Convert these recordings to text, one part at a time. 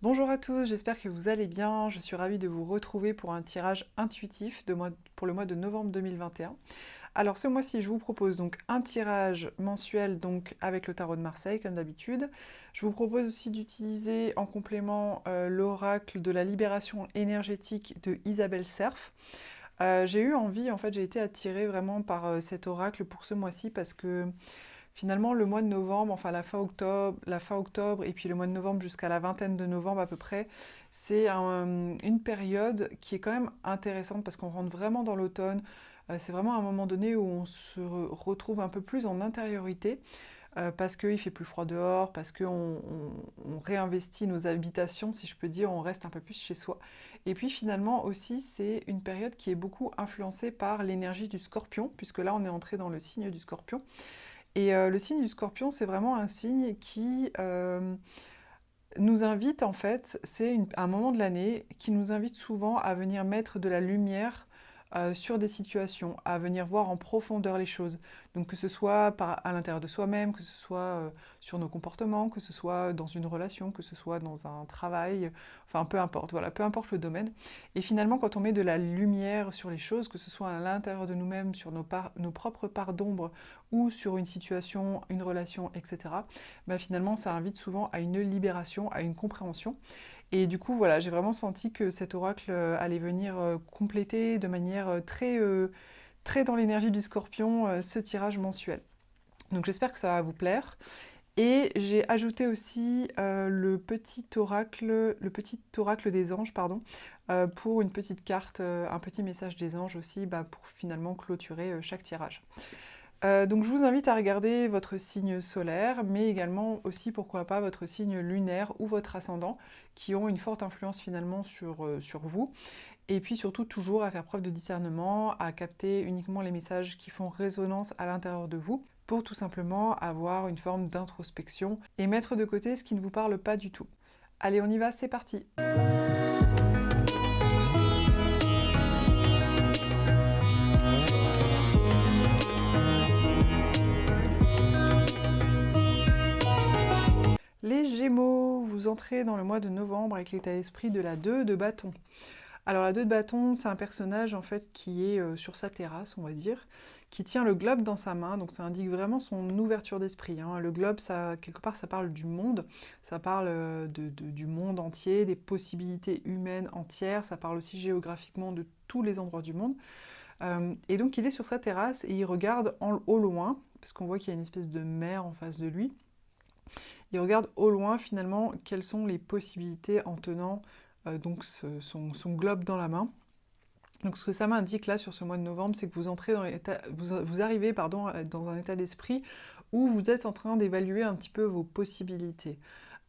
Bonjour à tous, j'espère que vous allez bien. Je suis ravie de vous retrouver pour un tirage intuitif pour le mois de novembre 2021. Alors ce mois-ci, je vous propose donc un tirage mensuel donc avec le tarot de Marseille comme d'habitude. Je vous propose aussi d'utiliser en complément l'oracle de la libération énergétique de Isabelle Serf. J'ai eu envie, en fait, j'ai été attirée vraiment par cet oracle pour ce mois-ci parce que finalement, le mois de novembre, enfin la fin octobre et puis le mois de novembre jusqu'à la vingtaine de novembre à peu près, c'est une période qui est quand même intéressante parce qu'on rentre vraiment dans l'automne. C'est vraiment un moment donné où on se retrouve un peu plus en intériorité parce qu'il fait plus froid dehors, parce qu'on réinvestit nos habitations, si je peux dire, on reste un peu plus chez soi. Et puis finalement aussi, c'est une période qui est beaucoup influencée par l'énergie du scorpion, puisque là on est entré dans le signe du scorpion. Et le signe du scorpion, c'est vraiment un signe qui nous invite, en fait, c'est un moment de l'année qui nous invite souvent à venir mettre de la lumière sur des situations, à venir voir en profondeur les choses. Donc que ce soit à l'intérieur de soi-même, que ce soit sur nos comportements, que ce soit dans une relation, que ce soit dans un travail, enfin peu importe, voilà, peu importe le domaine. Et finalement, quand on met de la lumière sur les choses, que ce soit à l'intérieur de nous-mêmes, sur nos propres parts d'ombre ou sur une situation, une relation, etc., bah, finalement, ça invite souvent à une libération, à une compréhension. Et du coup, voilà, j'ai vraiment senti que cet oracle allait venir compléter de manière très dans l'énergie du scorpion ce tirage mensuel. Donc j'espère que ça va vous plaire. Et j'ai ajouté aussi le petit oracle des anges, pardon, pour une petite carte, un petit message des anges aussi, bah, pour finalement clôturer chaque tirage. Donc je vous invite à regarder votre signe solaire, mais également aussi, pourquoi pas, votre signe lunaire ou votre ascendant, qui ont une forte influence finalement sur vous. Et puis surtout, toujours à faire preuve de discernement, à capter uniquement les messages qui font résonance à l'intérieur de vous, pour tout simplement avoir une forme d'introspection et mettre de côté ce qui ne vous parle pas du tout. Allez, on y va, c'est parti! Les Gémeaux, vous entrez dans le mois de novembre avec l'état d'esprit de la 2 de bâton. Alors la 2 de bâton, c'est un personnage en fait qui est sur sa terrasse, on va dire, qui tient le globe dans sa main, donc ça indique vraiment son ouverture d'esprit, hein. Le globe, ça, quelque part, ça parle du monde, ça parle du monde entier, des possibilités humaines entières, ça parle aussi géographiquement de tous les endroits du monde. Et donc il est sur sa terrasse et il regarde au loin, parce qu'on voit qu'il y a une espèce de mer en face de lui. Il regarde au loin finalement quelles sont les possibilités en tenant donc son globe dans la main. Donc ce que ça m'indique là sur ce mois de novembre, c'est que vous entrez dans vous arrivez pardon, dans un état d'esprit où vous êtes en train d'évaluer un petit peu vos possibilités.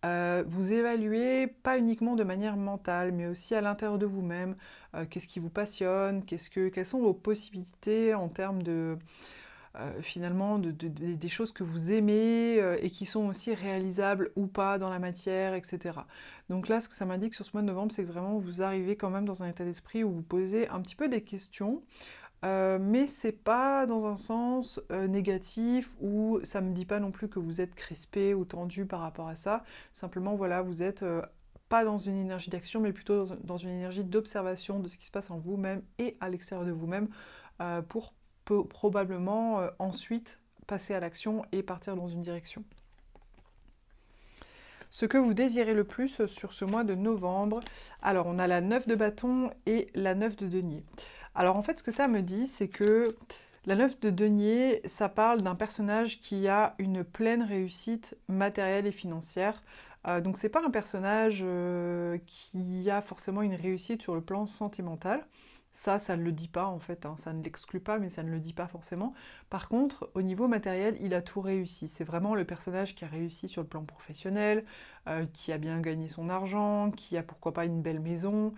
Vous évaluez pas uniquement de manière mentale, mais aussi à l'intérieur de vous-même. Qu'est-ce qui vous passionne, quelles sont vos possibilités en termes de, finalement des choses que vous aimez et qui sont aussi réalisables ou pas dans la matière, etc. Donc là, ce que ça m'indique sur ce mois de novembre, c'est que vraiment vous arrivez quand même dans un état d'esprit où vous posez un petit peu des questions, mais c'est pas dans un sens négatif où ça me dit pas non plus que vous êtes crispé ou tendu par rapport à ça. Simplement, voilà, vous êtes pas dans une énergie d'action, mais plutôt dans une énergie d'observation de ce qui se passe en vous-même et à l'extérieur de vous-même pour probablement ensuite passer à l'action et partir dans une direction. Ce que vous désirez le plus sur ce mois de novembre, alors on a la 9 de bâton et la 9 de denier. Alors en fait ce que ça me dit c'est que la 9 de denier, ça parle d'un personnage qui a une pleine réussite matérielle et financière. Donc c'est pas un personnage qui a forcément une réussite sur le plan sentimental. Ça ne le dit pas en fait, hein. Ça ne l'exclut pas, mais ça ne le dit pas forcément. Par contre, au niveau matériel, il a tout réussi. C'est vraiment le personnage qui a réussi sur le plan professionnel, qui a bien gagné son argent, qui a pourquoi pas une belle maison,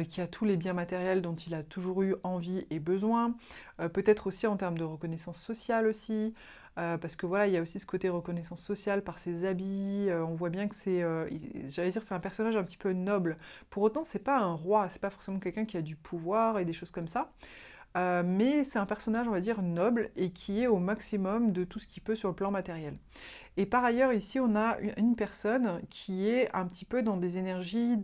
qui a tous les biens matériels dont il a toujours eu envie et besoin. Peut-être aussi en termes de reconnaissance sociale aussi, parce que voilà, il y a aussi ce côté reconnaissance sociale par ses habits. On voit bien que j'allais dire, c'est un personnage un petit peu noble. Pour autant, c'est pas un roi, c'est pas forcément quelqu'un qui a du pouvoir et des choses comme ça. mais c'est un personnage, on va dire, noble et qui est au maximum de tout ce qu'il peut sur le plan matériel. Et par ailleurs, ici, on a une personne qui est un petit peu dans des énergies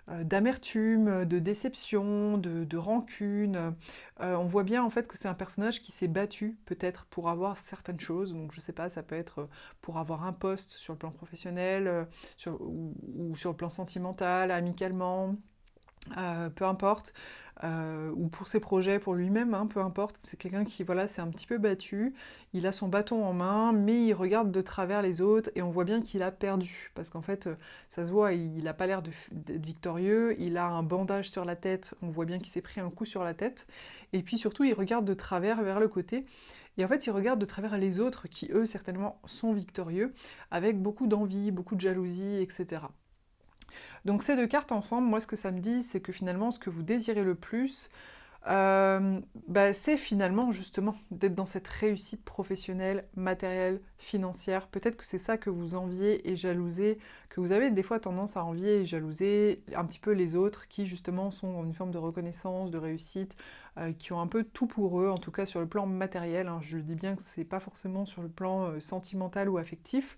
d'amertume, de déception, de rancune. On voit bien en fait que c'est un personnage qui s'est battu peut-être pour avoir certaines choses. Donc je sais pas, ça peut être pour avoir un poste sur le plan professionnel, ou sur le plan sentimental, amicalement. Peu importe, ou pour ses projets, pour lui-même, hein, peu importe. C'est quelqu'un qui, voilà, s'est un petit peu battu. Il a son bâton en main, mais il regarde de travers les autres et on voit bien qu'il a perdu. Parce qu'en fait, ça se voit, il n'a pas l'air d'être victorieux. Il a un bandage sur la tête. On voit bien qu'il s'est pris un coup sur la tête. Et puis surtout, il regarde de travers vers le côté. Et en fait, il regarde de travers les autres qui, eux, certainement, sont victorieux, avec beaucoup d'envie, beaucoup de jalousie, etc. Donc ces deux cartes ensemble, moi ce que ça me dit, c'est que finalement ce que vous désirez le plus, c'est finalement justement d'être dans cette réussite professionnelle, matérielle, financière. Peut-être que c'est ça que vous enviez et jalousez, que vous avez des fois tendance à envier et jalouser un petit peu les autres qui justement sont dans une forme de reconnaissance, de réussite, qui ont un peu tout pour eux, en tout cas sur le plan matériel, hein. Je dis bien que c'est pas forcément sur le plan sentimental ou affectif.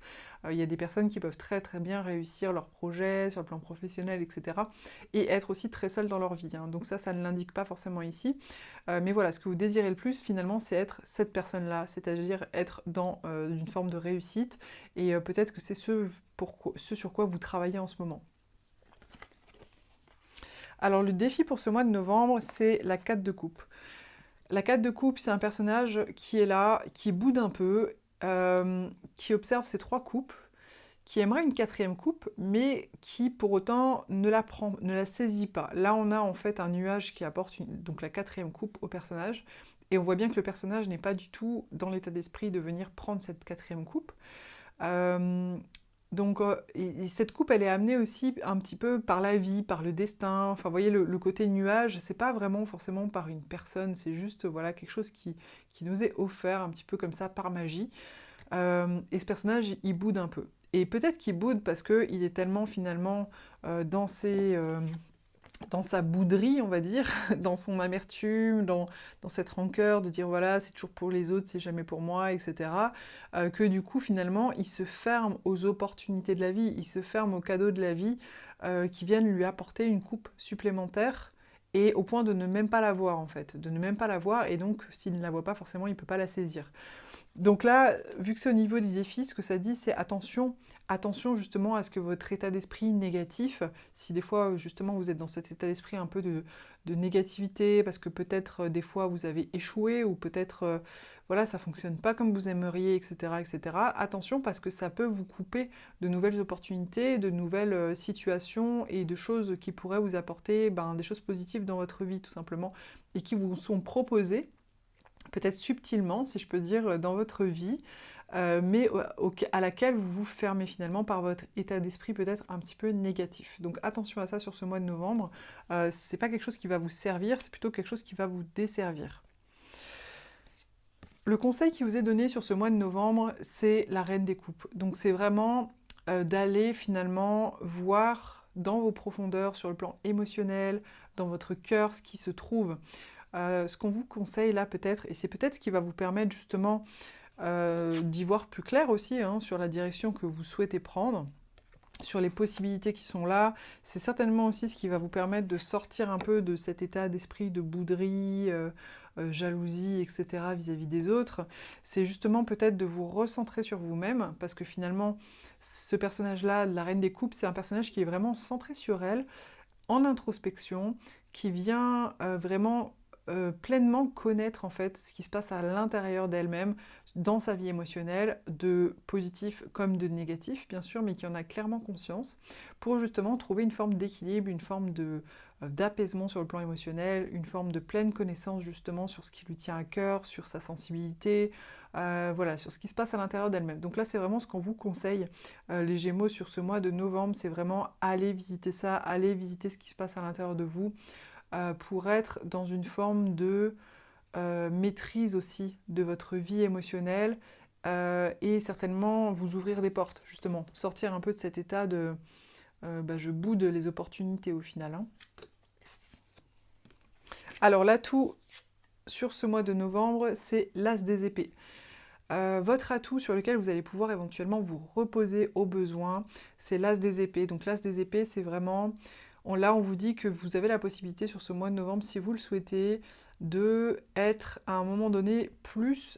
Il y a des personnes qui peuvent très très bien réussir leurs projets sur le plan professionnel, etc. et être aussi très seules dans leur vie, hein. Donc ça ne l'indique pas forcément ici. Mais voilà, ce que vous désirez le plus finalement, c'est être cette personne-là, c'est-à-dire être dans une forme de réussite, et peut-être que c'est ce sur quoi vous travaillez en ce moment. Alors le défi pour ce mois de novembre, c'est la 4 de coupe. La 4 de coupe, c'est un personnage qui est là, qui boude un peu, qui observe ces 3 coupes, qui aimerait une 4e coupe, mais qui pour autant ne la saisit pas. Là, on a en fait un nuage qui apporte donc la 4e coupe au personnage, et on voit bien que le personnage n'est pas du tout dans l'état d'esprit de venir prendre cette 4e coupe. Euh, et cette coupe, elle est amenée aussi un petit peu par la vie, par le destin. Enfin, vous voyez, le côté nuage, c'est pas vraiment forcément par une personne, c'est juste voilà, quelque chose qui nous est offert un petit peu comme ça par magie. Et ce personnage, il boude un peu. Et peut-être qu'il boude parce qu'il est tellement finalement dans sa bouderie, on va dire, dans son amertume, dans cette rancœur de dire voilà, c'est toujours pour les autres, c'est jamais pour moi, etc. Que du coup, finalement, il se ferme aux opportunités de la vie, il se ferme aux cadeaux de la vie qui viennent lui apporter une coupe supplémentaire. Et au point de ne même pas la voir, en fait, de ne même pas la voir, et donc s'il ne la voit pas, forcément, il ne peut pas la saisir. Donc là, vu que c'est au niveau du défi, ce que ça dit, c'est attention, attention justement à ce que votre état d'esprit négatif, si des fois justement vous êtes dans cet état d'esprit un peu de négativité, parce que peut-être des fois vous avez échoué, ou peut-être voilà, ça fonctionne pas comme vous aimeriez, etc., etc. Attention parce que ça peut vous couper de nouvelles opportunités, de nouvelles situations et de choses qui pourraient vous apporter des choses positives dans votre vie tout simplement, et qui vous sont proposées peut-être subtilement, si je peux dire, dans votre vie, mais à laquelle vous vous fermez finalement par votre état d'esprit peut-être un petit peu négatif. Donc attention à ça sur ce mois de novembre. C'est pas quelque chose qui va vous servir, c'est plutôt quelque chose qui va vous desservir. Le conseil qui vous est donné sur ce mois de novembre, c'est la reine des coupes. Donc c'est vraiment d'aller finalement voir dans vos profondeurs, sur le plan émotionnel, dans votre cœur, ce qui se trouve. Ce qu'on vous conseille là peut-être, et c'est peut-être ce qui va vous permettre justement d'y voir plus clair aussi hein, sur la direction que vous souhaitez prendre, sur les possibilités qui sont là, c'est certainement aussi ce qui va vous permettre de sortir un peu de cet état d'esprit de bouderie, jalousie, etc. vis-à-vis des autres. C'est justement peut-être de vous recentrer sur vous-même, parce que finalement, ce personnage-là, la Reine des Coupes, c'est un personnage qui est vraiment centré sur elle, en introspection, qui vient vraiment pleinement connaître en fait ce qui se passe à l'intérieur d'elle-même, dans sa vie émotionnelle, de positif comme de négatif bien sûr, mais qui en a clairement conscience, pour justement trouver une forme d'équilibre, une forme d'apaisement sur le plan émotionnel, une forme de pleine connaissance justement sur ce qui lui tient à cœur, sur sa sensibilité, voilà, sur ce qui se passe à l'intérieur d'elle-même. Donc là c'est vraiment ce qu'on vous conseille, les Gémeaux, sur ce mois de novembre, c'est vraiment aller visiter ça, aller visiter ce qui se passe à l'intérieur de vous, pour être dans une forme de maîtrise aussi de votre vie émotionnelle, et certainement vous ouvrir des portes, justement, sortir un peu de cet état de je boude les opportunités au final, hein. Alors l'atout sur ce mois de novembre, c'est l'As des épées. Votre atout sur lequel vous allez pouvoir éventuellement vous reposer au besoin, c'est l'As des épées. Donc l'As des épées, c'est vraiment... Là, on vous dit que vous avez la possibilité sur ce mois de novembre, si vous le souhaitez, de être à un moment donné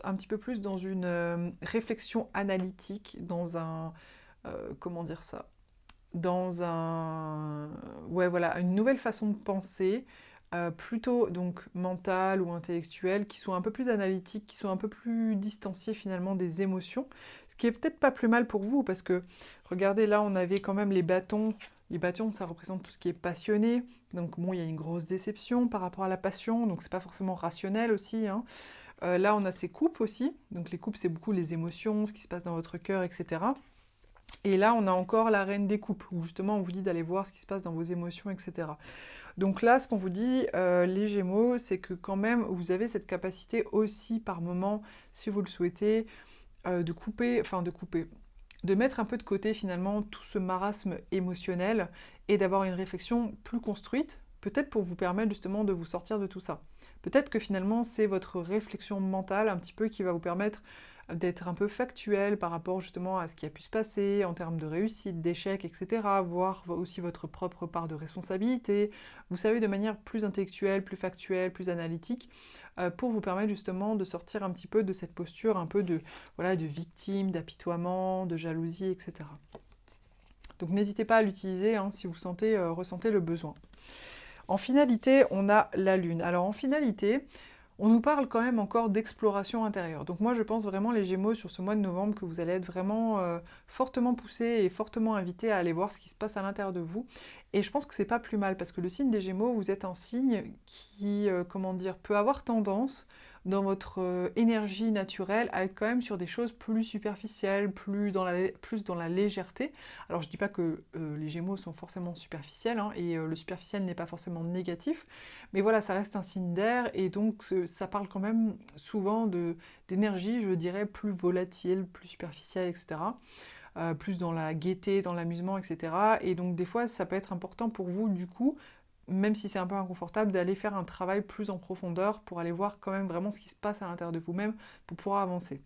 un petit peu plus dans une réflexion analytique, dans un... comment dire ça? Dans un... Ouais, voilà, une nouvelle façon de penser, plutôt donc mentale ou intellectuelle, qui soit un peu plus analytique, qui soit un peu plus distanciée finalement des émotions, ce qui est peut-être pas plus mal pour vous, parce que, regardez, là, on avait quand même les bâtons. Les bâtons, ça représente tout ce qui est passionné, donc bon, il y a une grosse déception par rapport à la passion, donc c'est pas forcément rationnel aussi, hein. Là, on a ces coupes aussi, donc les coupes, c'est beaucoup les émotions, ce qui se passe dans votre cœur, etc. Et là, on a encore la reine des coupes, où justement on vous dit d'aller voir ce qui se passe dans vos émotions, etc. Donc là, ce qu'on vous dit, les Gémeaux, c'est que quand même, vous avez cette capacité aussi par moment, si vous le souhaitez, de mettre un peu de côté finalement tout ce marasme émotionnel et d'avoir une réflexion plus construite, peut-être pour vous permettre justement de vous sortir de tout ça. Peut-être que finalement c'est votre réflexion mentale un petit peu qui va vous permettre d'être un peu factuel par rapport justement à ce qui a pu se passer en termes de réussite, d'échec, etc. Voir aussi votre propre part de responsabilité, vous savez, de manière plus intellectuelle, plus factuelle, plus analytique, pour vous permettre justement de sortir un petit peu de cette posture un peu de, voilà, de victime, d'apitoiement, de jalousie, etc. Donc n'hésitez pas à l'utiliser hein, si vous ressentez le besoin. En finalité, on a la Lune. Alors en finalité, on nous parle quand même encore d'exploration intérieure. Donc moi je pense vraiment les Gémeaux sur ce mois de novembre que vous allez être vraiment fortement poussés et fortement invités à aller voir ce qui se passe à l'intérieur de vous. Et je pense que c'est pas plus mal parce que le signe des Gémeaux, vous êtes un signe qui, comment dire, peut avoir tendance dans votre énergie naturelle à être quand même sur des choses plus superficielles, plus dans la légèreté. Alors je dis pas que les Gémeaux sont forcément superficiels hein, et le superficiel n'est pas forcément négatif, mais voilà, ça reste un signe d'air et donc ça parle quand même souvent d'énergie, je dirais, plus volatile, plus superficielle, etc. Plus dans la gaieté, dans l'amusement, etc. Et donc des fois, ça peut être important pour vous, du coup, même si c'est un peu inconfortable, d'aller faire un travail plus en profondeur pour aller voir quand même vraiment ce qui se passe à l'intérieur de vous-même pour pouvoir avancer.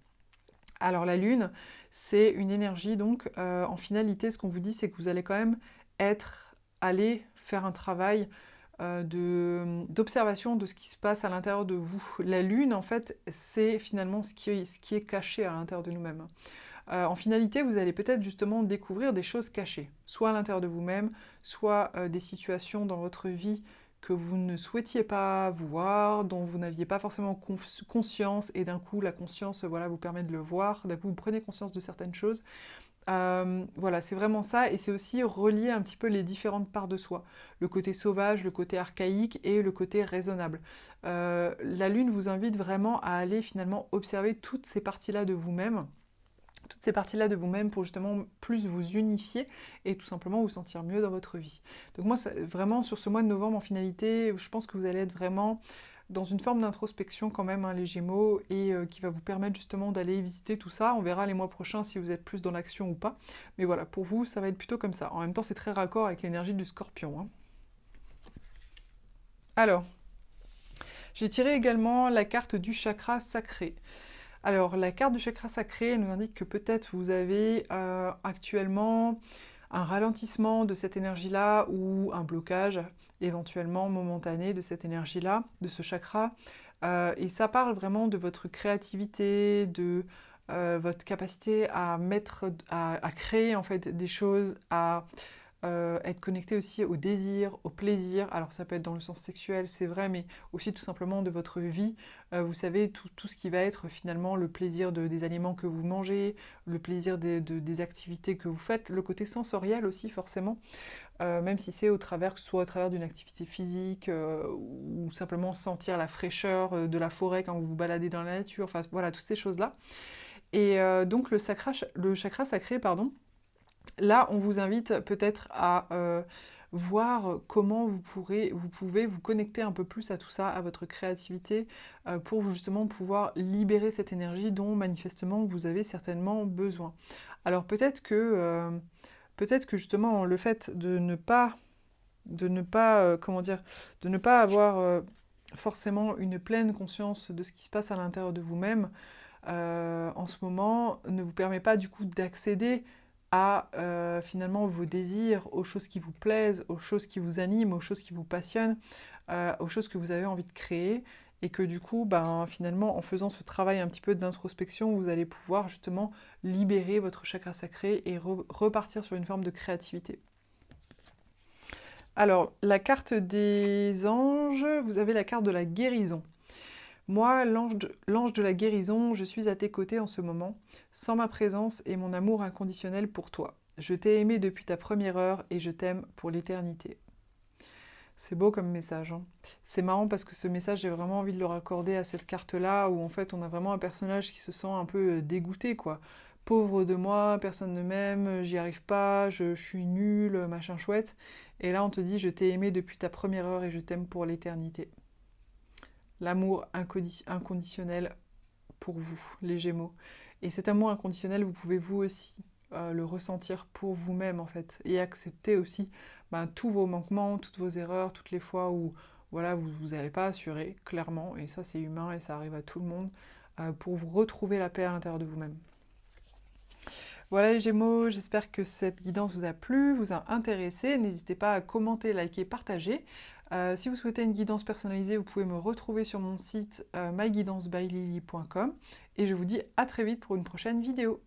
Alors la Lune, c'est une énergie, donc en finalité, ce qu'on vous dit, c'est que vous allez quand même aller faire un travail d'observation de ce qui se passe à l'intérieur de vous. La Lune, en fait, c'est finalement ce qui est caché à l'intérieur de nous-mêmes. En finalité, vous allez peut-être justement découvrir des choses cachées, soit à l'intérieur de vous-même, soit des situations dans votre vie que vous ne souhaitiez pas voir, dont vous n'aviez pas forcément conscience, et d'un coup la conscience voilà, vous permet de le voir, d'un coup vous prenez conscience de certaines choses. Voilà, c'est vraiment ça, et c'est aussi relier un petit peu les différentes parts de soi, le côté sauvage, le côté archaïque et le côté raisonnable. La Lune vous invite vraiment à aller finalement observer toutes ces parties-là de vous-même, toutes ces parties-là de vous-même pour justement plus vous unifier et tout simplement vous sentir mieux dans votre vie. Donc moi, vraiment, sur ce mois de novembre, en finalité, je pense que vous allez être vraiment dans une forme d'introspection quand même, hein, les Gémeaux, et qui va vous permettre justement d'aller visiter tout ça. On verra les mois prochains si vous êtes plus dans l'action ou pas. Mais voilà, pour vous, ça va être plutôt comme ça. En même temps, c'est très raccord avec l'énergie du Scorpion, hein. Alors, j'ai tiré également la carte du chakra sacré. Alors, la carte du chakra sacré elle nous indique que peut-être vous avez actuellement un ralentissement de cette énergie-là ou un blocage éventuellement momentané de cette énergie-là, de ce chakra. Et ça parle vraiment de votre créativité, de votre capacité à créer en fait des choses, à être connecté aussi au désir, au plaisir. Alors ça peut être dans le sens sexuel, c'est vrai, mais aussi tout simplement de votre vie. Vous savez, tout ce qui va être finalement le plaisir des aliments que vous mangez, le plaisir des activités que vous faites, le côté sensoriel aussi forcément, même si c'est que ce soit au travers d'une activité physique ou simplement sentir la fraîcheur de la forêt quand vous vous baladez dans la nature, enfin voilà, toutes ces choses-là. Et donc le chakra sacré, pardon, là, on vous invite peut-être à voir comment vous pouvez vous connecter un peu plus à tout ça, à votre créativité, pour justement pouvoir libérer cette énergie dont manifestement vous avez certainement besoin. Alors peut-être que justement le fait de ne pas comment dire, de ne pas avoir forcément une pleine conscience de ce qui se passe à l'intérieur de vous-même, en ce moment, ne vous permet pas du coup d'accéder à finalement vos désirs, aux choses qui vous plaisent, aux choses qui vous animent, aux choses qui vous passionnent, aux choses que vous avez envie de créer, et que du coup, ben, finalement, en faisant ce travail un petit peu d'introspection, vous allez pouvoir justement libérer votre chakra sacré et repartir sur une forme de créativité. Alors, la carte des anges, vous avez la carte de la guérison. Moi, l'ange de la guérison, je suis à tes côtés en ce moment, sans ma présence et mon amour inconditionnel pour toi. Je t'ai aimé depuis ta première heure et je t'aime pour l'éternité. C'est beau comme message, hein. C'est marrant parce que ce message, j'ai vraiment envie de le raccorder à cette carte-là, où en fait on a vraiment un personnage qui se sent un peu dégoûté, quoi. Pauvre de moi, personne ne m'aime, j'y arrive pas, je suis nulle, machin chouette. Et là on te dit, je t'ai aimé depuis ta première heure et je t'aime pour l'éternité. L'amour inconditionnel pour vous, les Gémeaux. Et cet amour inconditionnel, vous pouvez vous aussi le ressentir pour vous-même en fait, et accepter aussi ben, tous vos manquements, toutes vos erreurs, toutes les fois où voilà, vous n'avez pas assuré, clairement, et ça c'est humain et ça arrive à tout le monde, pour vous retrouver la paix à l'intérieur de vous-même. Voilà les Gémeaux, j'espère que cette guidance vous a plu, vous a intéressé. N'hésitez pas à commenter, liker, partager. Si vous souhaitez une guidance personnalisée, vous pouvez me retrouver sur mon site myguidancebyLily.com et je vous dis à très vite pour une prochaine vidéo.